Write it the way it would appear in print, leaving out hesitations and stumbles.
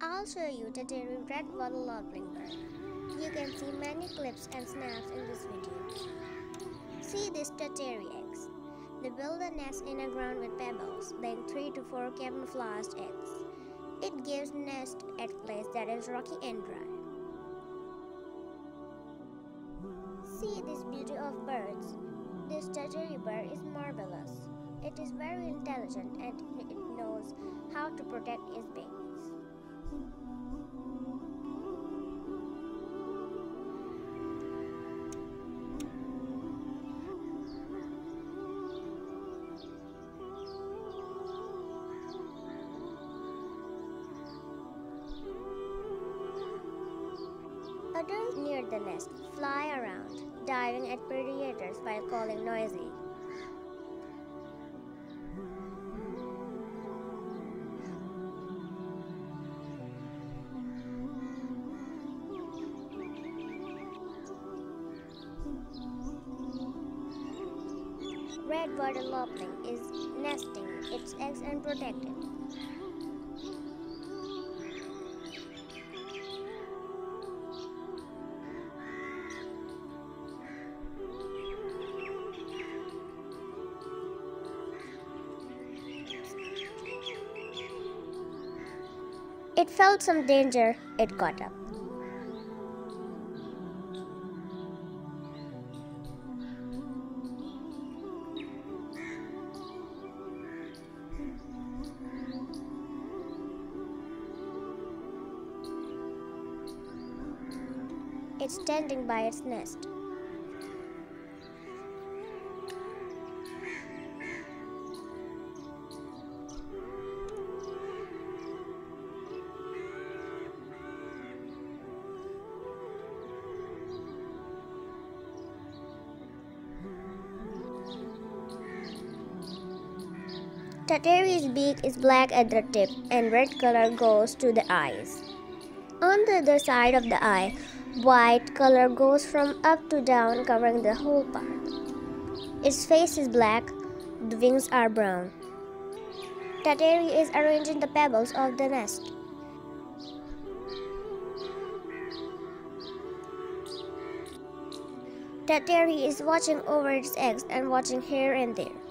I'll show you Tatiri red wattled lapwing bird. You can see many clips and snaps in this video. See these Tatiri eggs. They build a nest in the ground with pebbles, laying 3 to 4 camouflaged eggs. It gives nest at place that is rocky and dry. See this beauty of birds. This Tatiri bird is marvelous. It is very intelligent and it knows how to protect its babies. Others near the nest fly around, diving at predators while calling noisy. Red wattled lapwing is nesting its eggs unprotected. It felt some danger, it got up. It's standing by its nest. Tatiri's beak is black at the tip and red color goes to the eyes. On the other side of the eye, white color goes from up to down, covering the whole part. Its face is black, the wings are brown. Tatiri is arranging the pebbles of the nest. Tatiri is watching over its eggs and watching here and there.